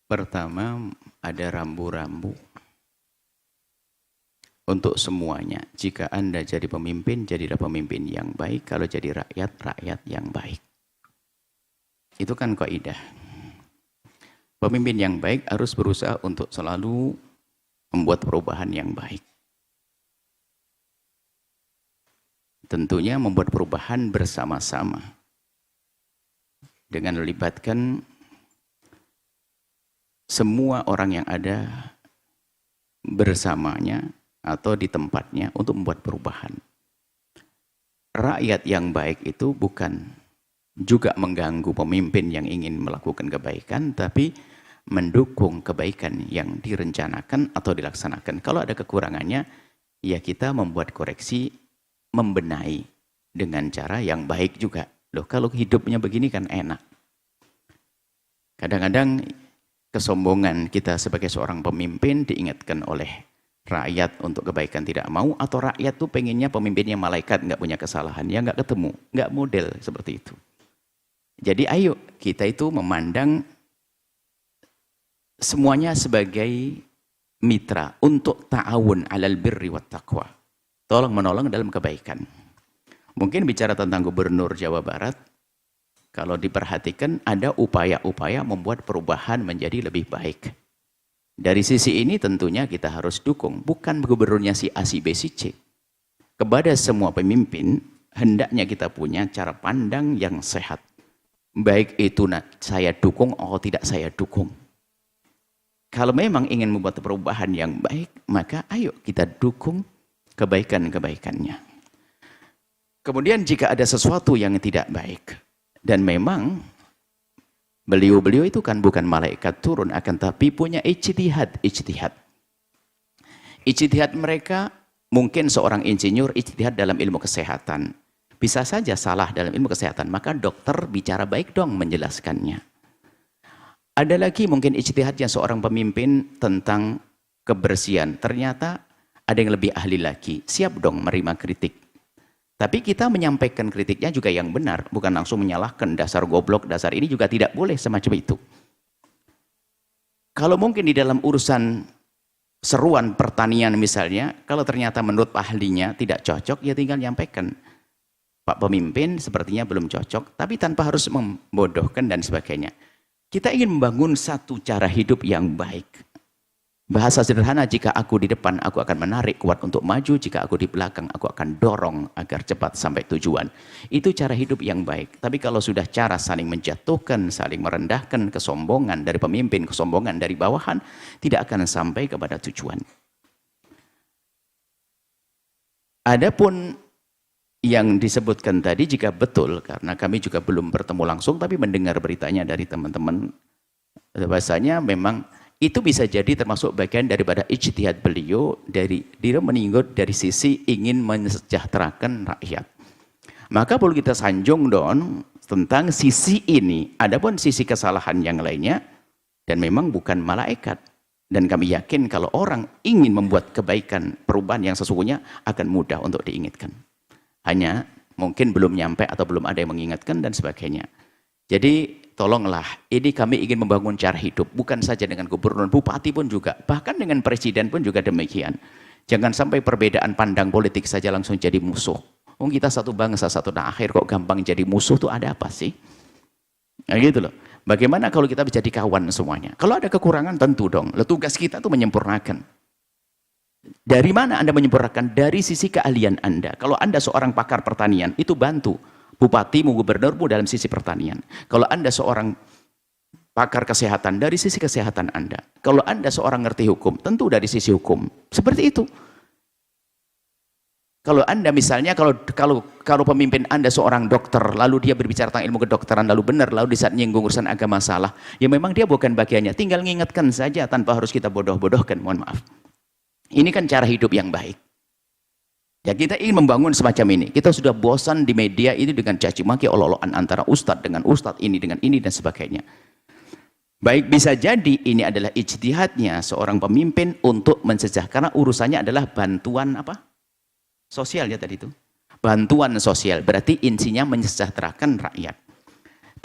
Pertama, ada rambu-rambu untuk semuanya. Jika Anda jadi pemimpin, jadilah pemimpin yang baik. Kalau jadi rakyat, rakyat yang baik. Itu kan kaidah. Pemimpin yang baik harus berusaha untuk selalu membuat perubahan yang baik. Tentunya membuat perubahan bersama-sama. Dengan melibatkan semua orang yang ada bersamanya atau di tempatnya untuk membuat perubahan. Rakyat yang baik itu bukan juga mengganggu pemimpin yang ingin melakukan kebaikan, tapi mendukung kebaikan yang direncanakan atau dilaksanakan. Kalau ada kekurangannya, ya kita membuat koreksi, membenahi dengan cara yang baik juga. Loh, kalau hidupnya begini kan enak. Kadang-kadang kesombongan kita sebagai seorang pemimpin diingatkan oleh rakyat untuk kebaikan tidak mau, atau rakyat tuh pengennya pemimpinnya malaikat, nggak punya kesalahan, ya nggak ketemu, nggak model seperti itu. Jadi ayo kita itu memandang semuanya sebagai mitra untuk ta'awun alal birri wat taqwa, tolong menolong dalam kebaikan. Mungkin bicara tentang Gubernur Jawa Barat, kalau diperhatikan ada upaya-upaya membuat perubahan menjadi lebih baik. Dari sisi ini tentunya kita harus dukung, bukan gubernurnya si A, si B, si C. Kepada semua pemimpin, hendaknya kita punya cara pandang yang sehat. Baik itu saya dukung atau tidak saya dukung. Kalau memang ingin membuat perubahan yang baik, maka ayo kita dukung kebaikan-kebaikannya. Kemudian jika ada sesuatu yang tidak baik, dan memang beliau-beliau itu kan bukan malaikat turun, akan tapi punya ijtihad. Ijtihad mereka, mungkin seorang insinyur ijtihad dalam ilmu kesehatan. Bisa saja salah dalam ilmu kesehatan, maka dokter bicara baik dong menjelaskannya. Ada lagi mungkin ijtihadnya seorang pemimpin tentang kebersihan. Ternyata ada yang lebih ahli lagi, siap dong menerima kritik. Tapi kita menyampaikan kritiknya juga yang benar, bukan langsung menyalahkan dasar goblok, dasar ini juga tidak boleh semacam itu. Kalau mungkin di dalam urusan seruan pertanian misalnya, kalau ternyata menurut ahlinya tidak cocok, ya tinggal nyampaikan. Pak pemimpin sepertinya belum cocok, tapi tanpa harus membodohkan dan sebagainya. Kita ingin membangun satu cara hidup yang baik. Bahasa sederhana, jika aku di depan, aku akan menarik kuat untuk maju. Jika aku di belakang, aku akan dorong agar cepat sampai tujuan. Itu cara hidup yang baik. Tapi kalau sudah cara saling menjatuhkan, saling merendahkan, kesombongan dari pemimpin, kesombongan dari bawahan, tidak akan sampai kepada tujuan. Adapun yang disebutkan tadi, jika betul, karena kami juga belum bertemu langsung, tapi mendengar beritanya dari teman-teman, bahasanya memang itu bisa jadi termasuk bagian daripada ijtihad beliau, dari dia meninggut dari sisi ingin mensejahterakan rakyat. Maka perlu kita sanjung dong tentang sisi ini. Adapun sisi kesalahan yang lainnya, dan memang bukan malaikat. Dan kami yakin kalau orang ingin membuat kebaikan, perubahan yang sesungguhnya akan mudah untuk diingatkan. Hanya mungkin belum nyampe atau belum ada yang mengingatkan dan sebagainya. Jadi tolonglah, ini kami ingin membangun cara hidup, bukan saja dengan gubernur, bupati pun juga, bahkan dengan presiden pun juga demikian. Jangan sampai perbedaan pandang politik saja langsung jadi musuh. Kita satu bangsa, satu tanah akhir, kok gampang jadi musuh tuh ada apa sih? Nah gitu loh. Bagaimana kalau kita menjadi kawan semuanya? Kalau ada kekurangan tentu dong, tugas kita tuh menyempurnakan. Dari mana Anda menyempurnakan? Dari sisi keahlian Anda. Kalau Anda seorang pakar pertanian, itu bantu bupatimu, gubernurmu dalam sisi pertanian. Kalau Anda seorang pakar kesehatan, dari sisi kesehatan Anda. Kalau Anda seorang ngerti hukum, tentu dari sisi hukum. Seperti itu. Kalau Anda misalnya, kalau pemimpin Anda seorang dokter, lalu dia berbicara tentang ilmu kedokteran, lalu benar, lalu di saat nyinggung urusan agama salah, ya memang dia bukan bagiannya. Tinggal mengingatkan saja tanpa harus kita bodoh-bodohkan, mohon maaf. Ini kan cara hidup yang baik. Ya kita ingin membangun semacam ini. Kita sudah bosan di media ini dengan caci maki, olok-olokan antara ustadz dengan ustadz, ini dengan ini dan sebagainya. Baik, bisa jadi ini adalah ijtihadnya seorang pemimpin untuk mensejahterakan, karena urusannya adalah bantuan apa? Sosial ya tadi itu. Bantuan sosial, berarti intinya mensejahterakan rakyat.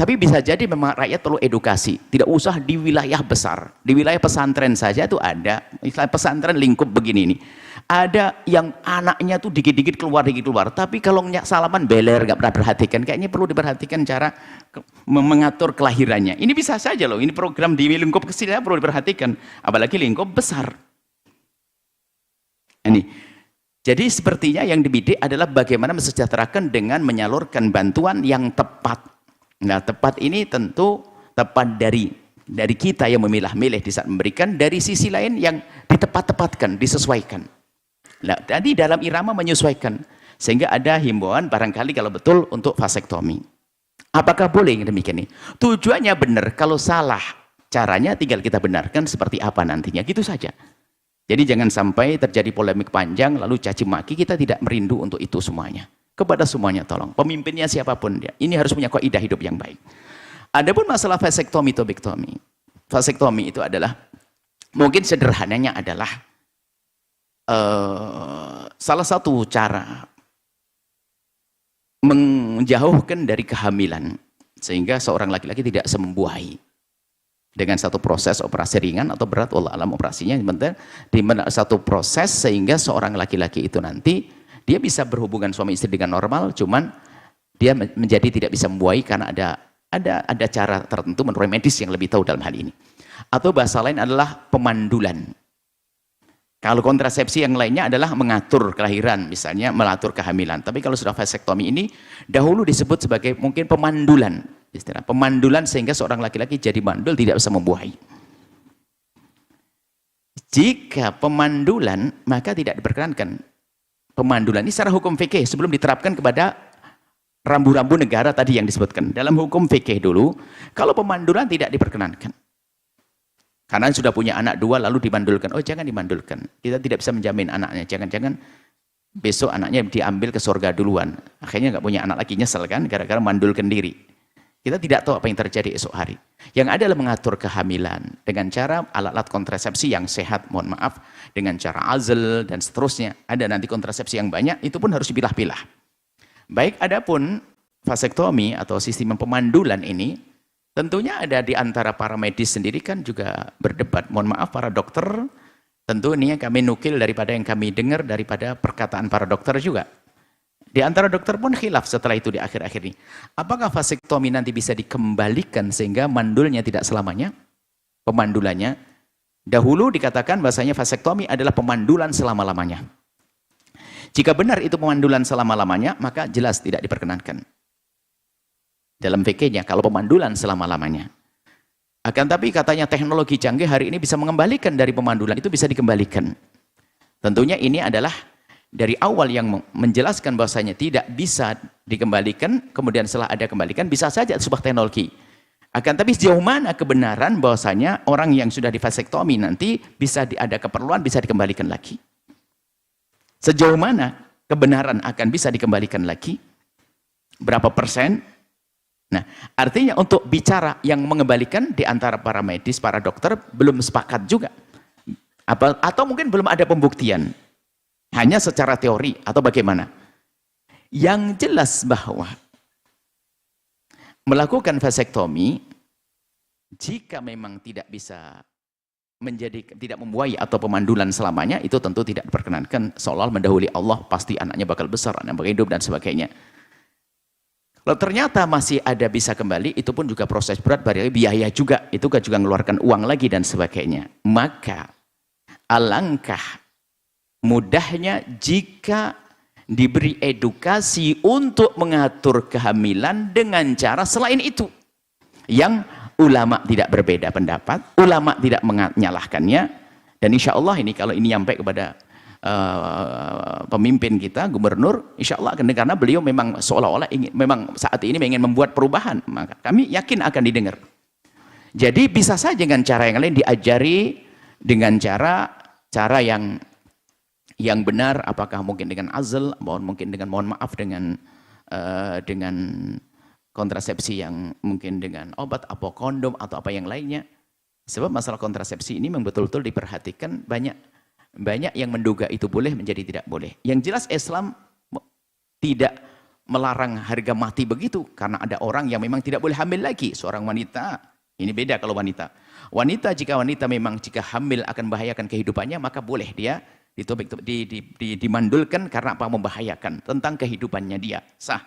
Tapi bisa jadi memang rakyat perlu edukasi. Tidak usah di wilayah besar. Di wilayah pesantren saja itu ada, misalnya pesantren lingkup begini nih. Ada yang anaknya tuh dikit-dikit keluar, dikit keluar. Tapi kalau salaman beler, nggak pernah perhatikan. Kayaknya perlu diperhatikan cara mengatur kelahirannya. Ini bisa saja loh. Ini program di lingkup kecil perlu diperhatikan. Apalagi lingkup besar. Ini. Jadi sepertinya yang dibidik adalah bagaimana mensejahterakan dengan menyalurkan bantuan yang tepat. Nah, tepat ini tentu tepat dari kita yang memilah-milih di saat memberikan, dari sisi lain yang ditepat-tepatkan, disesuaikan. Nah, tadi dalam irama menyesuaikan, sehingga ada himbauan barangkali kalau betul untuk vasektomi. Apakah boleh yang demikian ini? Tujuannya benar, kalau salah caranya tinggal kita benarkan seperti apa nantinya, gitu saja. Jadi jangan sampai terjadi polemik panjang lalu caci maki, kita tidak merindu untuk itu semuanya. Kepada semuanya tolong, pemimpinnya siapapun dia, ini harus punya kaidah hidup yang baik. Adapun masalah vasektomi, tobektomi. Vasektomi itu adalah, mungkin sederhananya adalah salah satu cara menjauhkan dari kehamilan sehingga seorang laki-laki tidak sembuahi dengan satu proses operasi ringan atau berat, wallah alam operasinya, sebentar di satu proses sehingga seorang laki-laki itu nanti dia bisa berhubungan suami istri dengan normal, cuman dia menjadi tidak bisa membuahi karena ada cara tertentu menurut medis yang lebih tahu dalam hal ini. Atau bahasa lain adalah pemandulan. Kalau kontrasepsi yang lainnya adalah mengatur kelahiran, misalnya mengatur kehamilan. Tapi kalau sudah vasektomi ini dahulu disebut sebagai mungkin pemandulan. Istilah pemandulan sehingga seorang laki-laki jadi mandul, tidak bisa membuahi. Jika pemandulan maka tidak diperkenankan. Pemandulan ini secara hukum fikih sebelum diterapkan kepada rambu-rambu negara tadi yang disebutkan. Dalam hukum fikih dulu, kalau pemandulan tidak diperkenankan. Karena sudah punya anak dua lalu dimandulkan. Oh jangan dimandulkan. Kita tidak bisa menjamin anaknya. Jangan-jangan besok anaknya diambil ke surga duluan. Akhirnya nggak punya anak lagi, nyesel kan gara-gara mandulkan diri. Kita tidak tahu apa yang terjadi esok hari. Yang ada adalah mengatur kehamilan dengan cara alat-alat kontrasepsi yang sehat, mohon maaf, dengan cara azl dan seterusnya. Ada nanti kontrasepsi yang banyak, itu pun harus dipilah-pilah. Baik, adapun vasektomi atau sistem pemandulan ini, tentunya ada di antara para medis sendiri kan juga berdebat. Mohon maaf para dokter, tentu ini kami nukil daripada yang kami dengar daripada perkataan para dokter juga. Di antara dokter pun khilaf setelah itu di akhir-akhir ini. Apakah vasektomi nanti bisa dikembalikan sehingga mandulnya tidak selamanya? Pemandulannya. Dahulu dikatakan bahasanya vasektomi adalah pemandulan selama-lamanya. Jika benar itu pemandulan selama-lamanya, maka jelas tidak diperkenankan. Dalam fikihnya, kalau pemandulan selama-lamanya. Akan tapi katanya teknologi canggih hari ini bisa mengembalikan dari pemandulan, itu bisa dikembalikan. Tentunya ini adalah dari awal yang menjelaskan bahwasanya tidak bisa dikembalikan, kemudian setelah ada kembalikan, bisa saja sebuah teknologi. Akan tapi sejauh mana kebenaran bahwasanya orang yang sudah divasektomi nanti bisa ada keperluan, bisa dikembalikan lagi. Sejauh mana kebenaran akan bisa dikembalikan lagi? Berapa persen? Nah, artinya untuk bicara yang mengembalikan di antara para medis, para dokter belum sepakat juga. Atau mungkin belum ada pembuktian. Hanya secara teori atau bagaimana? Yang jelas bahwa melakukan vasektomi jika memang tidak bisa tidak membuahi atau pemandulan selamanya, itu tentu tidak diperkenankan, seolah mendahului Allah, pasti anaknya bakal besar, anaknya bakal hidup dan sebagainya. Kalau ternyata masih ada bisa kembali, itu pun juga proses berat, biaya juga, itu kan juga mengeluarkan uang lagi dan sebagainya. Maka alangkah mudahnya jika diberi edukasi untuk mengatur kehamilan dengan cara selain itu. Yang ulama tidak berbeda pendapat, ulama tidak menyalahkannya, dan insya Allah ini kalau ini sampai kepada pemimpin kita, gubernur, insya Allah akan, karena beliau memang seolah-olah ingin, memang saat ini ingin membuat perubahan, maka kami yakin akan didengar. Jadi bisa saja dengan cara yang lain diajari dengan cara yang benar, apakah mungkin dengan azl, mungkin dengan mohon maaf dengan kontrasepsi yang mungkin dengan obat atau kondom atau apa yang lainnya. Sebab masalah kontrasepsi ini memang betul-betul diperhatikan, banyak yang menduga itu boleh menjadi tidak boleh. Yang jelas Islam tidak melarang harga mati begitu, karena ada orang yang memang tidak boleh hamil lagi, seorang wanita. Ini beda kalau wanita. Jika wanita memang jika hamil akan membahayakan kehidupannya, maka boleh dia dimandulkan karena apa? Membahayakan tentang kehidupannya dia. Sah.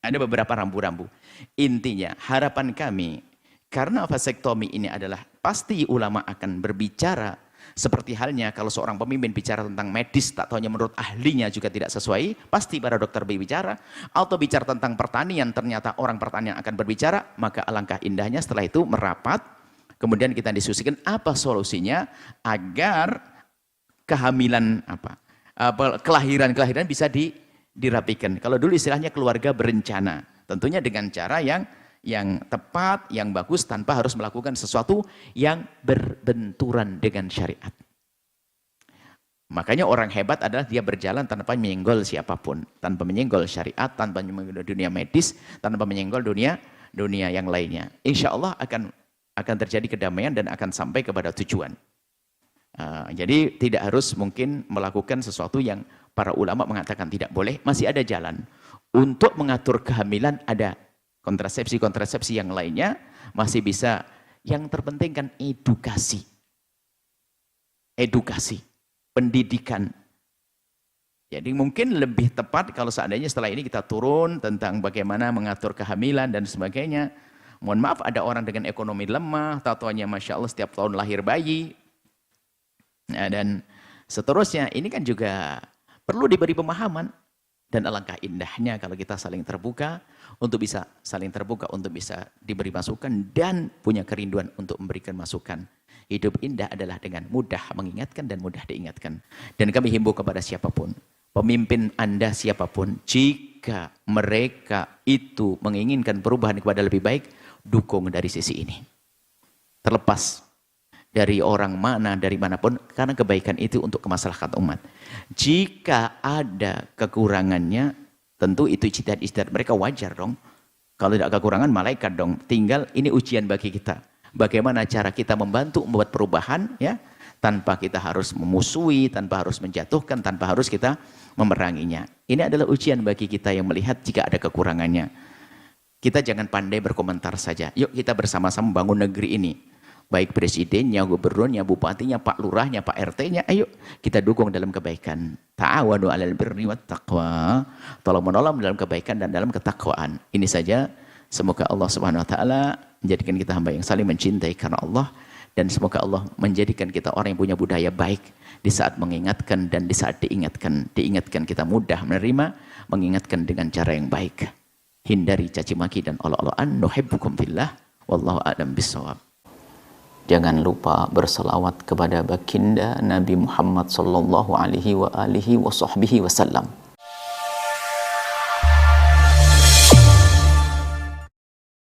Ada beberapa rambu-rambu. Intinya harapan kami, karena vasektomi ini adalah pasti ulama akan berbicara, seperti halnya kalau seorang pemimpin bicara tentang medis, tak taunya menurut ahlinya juga tidak sesuai, pasti para dokter berbicara, atau bicara tentang pertanian, ternyata orang pertanian akan berbicara, maka alangkah indahnya setelah itu merapat, kemudian kita diskusikan apa solusinya agar kehamilan kelahiran bisa dirapikan. Kalau dulu istilahnya keluarga berencana, tentunya dengan cara yang tepat, yang bagus, tanpa harus melakukan sesuatu yang berbenturan dengan syariat. Makanya orang hebat adalah dia berjalan tanpa menyenggol siapapun, tanpa menyenggol syariat, tanpa menyenggol dunia medis, tanpa menyenggol dunia yang lainnya. Insya Allah akan terjadi kedamaian dan akan sampai kepada tujuan. Jadi tidak harus mungkin melakukan sesuatu yang para ulama mengatakan tidak boleh, masih ada jalan. Untuk mengatur kehamilan ada kontrasepsi yang lainnya, masih bisa. Yang terpenting kan edukasi, pendidikan. Jadi mungkin lebih tepat kalau seandainya setelah ini kita turun tentang bagaimana mengatur kehamilan dan sebagainya. Mohon maaf, ada orang dengan ekonomi lemah, tatoannya Masya Allah setiap tahun lahir bayi, dan seterusnya. Ini kan juga perlu diberi pemahaman, dan alangkah indahnya kalau kita saling terbuka untuk bisa diberi masukan dan punya kerinduan untuk memberikan masukan. Hidup indah adalah dengan mudah mengingatkan dan mudah diingatkan. Dan kami himbau kepada siapapun, pemimpin Anda siapapun, jika mereka itu menginginkan perubahan kepada lebih baik, dukung dari sisi ini. Terlepas dari orang mana, dari manapun, karena kebaikan itu untuk kemaslahatan umat. Jika ada kekurangannya, tentu itu ijtihad mereka, wajar dong. Kalau tidak kekurangan, malaikat dong. Tinggal ini ujian bagi kita. Bagaimana cara kita membantu membuat perubahan, ya, tanpa kita harus memusuhi, tanpa harus menjatuhkan, tanpa harus kita memeranginya. Ini adalah ujian bagi kita yang melihat jika ada kekurangannya. Kita jangan pandai berkomentar saja. Yuk kita bersama-sama bangun negeri ini. Baik presidennya, gubernurnya, bupatinya, pak lurahnya, pak RT-nya, ayo kita dukung dalam kebaikan. Ta'awanu 'alal birri wat taqwa. Tolong menolong dalam kebaikan dan dalam ketakwaan. Ini saja. Semoga Allah Subhanahu wa taala menjadikan kita hamba yang saling mencintai karena Allah, dan semoga Allah menjadikan kita orang yang punya budaya baik di saat mengingatkan dan di saat diingatkan kita mudah menerima, mengingatkan dengan cara yang baik. Hindari caci maki dan olok-olokan. Nuhibbukum fillah. Wallahu a'lam bissawab. Jangan lupa berselawat kepada baginda Nabi Muhammad sallallahu alaihi wa alihi wa sahbihi wasallam.